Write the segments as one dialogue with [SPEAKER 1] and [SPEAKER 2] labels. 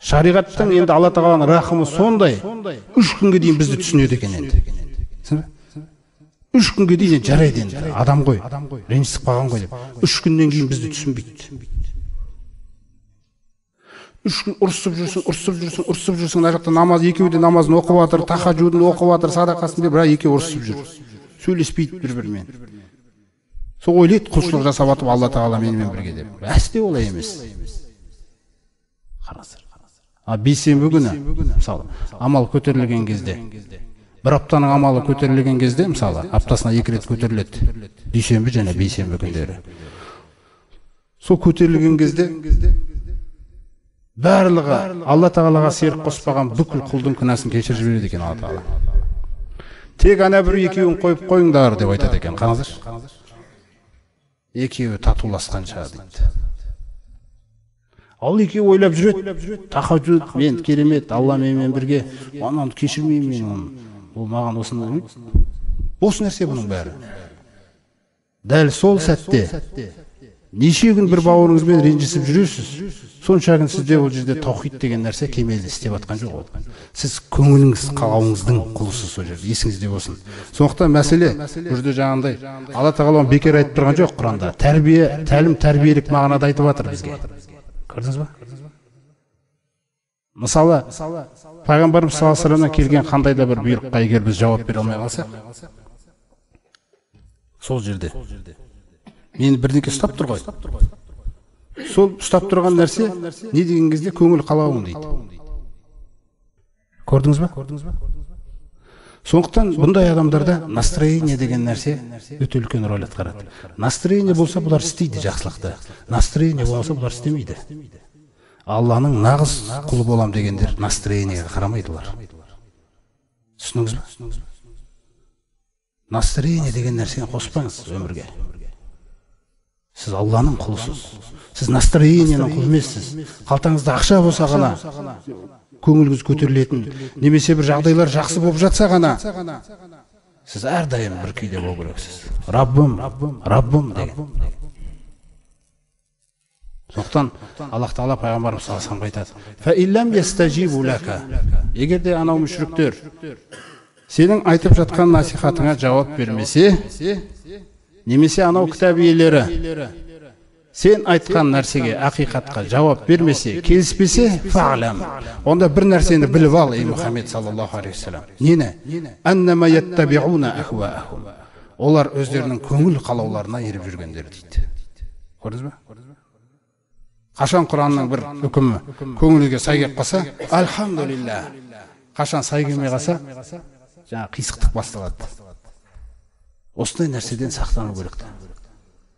[SPEAKER 1] Шариғаттың енді Алла Тағаланың рахымы сондай, 3 күнге дейін бізді түсінеді екен енді. 3 күнге дейін жарайды енді, адам ғой, ренжісіп қалған ғой деп. 3 күннен кейін бізді түсінбейді. 3 күн ұрсып жүрсің, ана жақта намаз, екеуі де намазын оқып жатыр, тахаджудын оқып жатыр, садақасын деп, бірақ екеуі ұрсып жүр. Сөйлеспейді бір-бірімен. Сол ойлайды, құлшылық жасап жатып Алла Тағала менімен бірге деп. Әсте олай емес. Қараңыздар. Бейсенбі күні, мысалы, амал көтерілген кезде, бір аптаның амалы көтерілген кезде, мысалы, аптасына 2 рет көтеріледі. Дүйсенбі және бейсенбі күндері. Сол көтерілген кезде барлығы Алла Тағалаға серік қоспаған бүкіл құлдың күнәсін кешіріп жібереді екен Алла Тағала. Тек ана бір екеуін қойып қойыңдар деп айтады екен. Қараңыздар. Екеуі татуласқанша дейді. Ал екеуі ойлап жүреді. Тахаджуд, мен керемет, Алла менімен бірге, ананы кешірмеймін мен оны. Ол маған осыны. Осы нәрсе бұның бәрі. Дәл сол сәтте неше күн бір бауырыңызбен ренжісіп жүресіз. Сонша күн сізде ол жерде таухид деген нәрсе кемелді істеп атқан жоқ ол. Сіз көңіліңіз қалауыңыздың құлысыз сол жерде, есіңізде болсын. Сондықтан мәселе жүрді жаңағындай Алла Тағала бекер айтып тұрған жоқ Құранда. Тәрбие, тәлім, тәрбиелік мағынада айтып жатыр бізге. Көрдіңіз ба? Мысалы, Пайғамбарымыз саллаллаху алейхи вассаламнан келген қандай да бір бұйрыққа егер біз жауап бере алмай қалсақ, сол жерде мені бірдеңке ұстап тұр ғой. Сол ұстап тұрған нәрсе не деген кезде көңіл қалауың дейді. Көрдіңіз ба? Сондықтан бұндай адамдарда настроение деген нәрсе өте үлкен рөл атқарады. Настроение болса бұлар істейді жақсылықты. Настроение болмаса бұлар істемейді. Алланың нағыз құлы болам дегендер настроениеге қарамайдылар. Түсініңіз ба? Настроение деген нәрсені қоспаңыз өмірге. Сіз Алланың құлысыз. Сіз настроениенің құлы емессіз. Қалтаңызда ақша болса ғана көңіліңіз көтерілетін, немесе бір жағдайлар жақсы болып жатса ғана сіз әрдайым бір күйде болу керексіз. Раббым деген. Сондықтан Аллах Тағала Пайғамбарымыз саллаллаху алейхи айтады: "Фаиллам ястажибу лака". Егер де анау мүшриктер сенің айтып жатқан насихатыңа жауап бермесе, немесе анау кітап иелері сен айтқан нәрсеге, ақиқатқа жауап бермесе, келіспесе, фа'лам. Онда бір нәрсені біліп ал, ей Мұхаммед саллаллаху алейхи вассалам. Нені? Аннама яттабиуна ахваахум. Олар өздерінің көңіл қалауларына еріп жүргендер дейді. Көрдіңіз ба? Қашан Құранның бір үкімі көңілге сай келіп қалса, альхамдулилlah. Қашан сай келмей қалса, жаңа қисықтық басталады. Осындай нәрседен сақтану керек.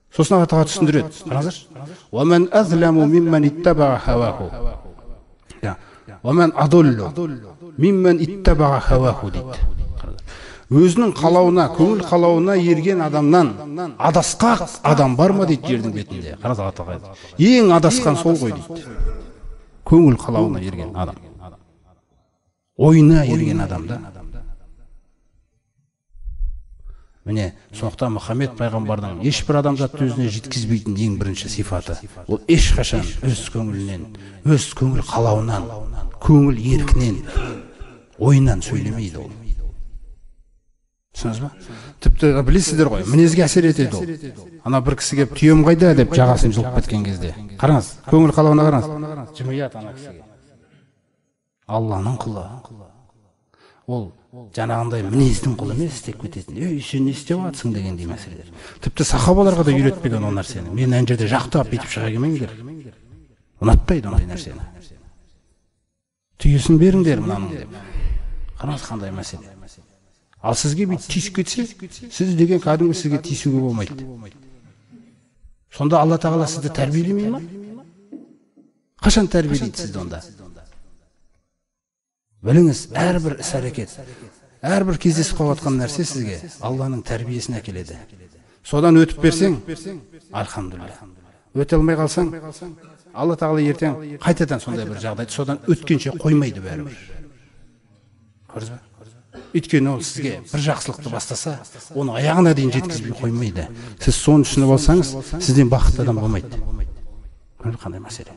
[SPEAKER 1] Сосын Алла Тағала түсіндіреді. Қараңыздар. وَمَنْ أَظْلَمُ مِمَّنِ اتَّبَعَ هَوَاهُ. وَمَنْ أَضَلُّ مِمَّنْ اتَّبَعَ هَوَاهُ дейді. Өзінің қалауына, көңіл қалауына ерген адамнан адасқақ адам бар ма дейді жердің бетінде. Қараңыз, Алла Тағала. Ең адасқан сол ғой дейді. Көңіл қалауына ерген адам. Ойына ерген адамда. Міне, сондықтан Мұхаммед пайғамбардың ешбір адамзатты өзіне жеткізбейтін ең бірінші сипаты. Ол ешқашан өз көңілінен, өз көңіл қалауынан, көңіл еркінен, ойынан сөйлемейді ол. Түсініңіз ба? Тіпті білесіздер ғой, мінезге әсер етеді ол. Ана бір кісі келіп, түйем қайда деп жағасын жұлып кеткен кезде. Қараңыз, көңіл қалауына қараңыз. Жымият ана кісіге. Алланың құлы. Ол жаңағындай мінездің құлы емес, істеп кететін. Ей, сен не істеп жатсың дегендей мәселелер. Тіпті сахабаларға да үйретпеген ол нәрсені. Мен ана жерде жақтап бүйтіп шыға келмеңдер. Ұнатпайды ондай нәрсені. Түйесін беріңдер мынаның деп. Қараңыз қандай мәселе. Ал сізге бүйтіп тиісіп кетсе, сіз деген кәдімгі сізге тиісуге болмайды. Сонда Алла Тағала сізді тәрбиелемей ме? Қашан тәрбиелейді сізді онда? Біліңіз, әрбір іс-әрекет, әрбір кездесіп қалып нәрсе сізге Алланың тәрбиесін әкеледі. Содан өтіп берсең, альхамдулилlah. Өте алмай қалсаң, Алла Тағала ертең қайтадан сондай бір жағдайды содан өткенше қоймайды бәрібір. Көрдіңіз бе? Өйткені ол сізге бір жақсылықты бастаса, оны аяғына дейін жеткізбей қоймайды. Сіз соны түсініп алсаңыз, сізден бақытты адам болмайды. Қандай мәселе?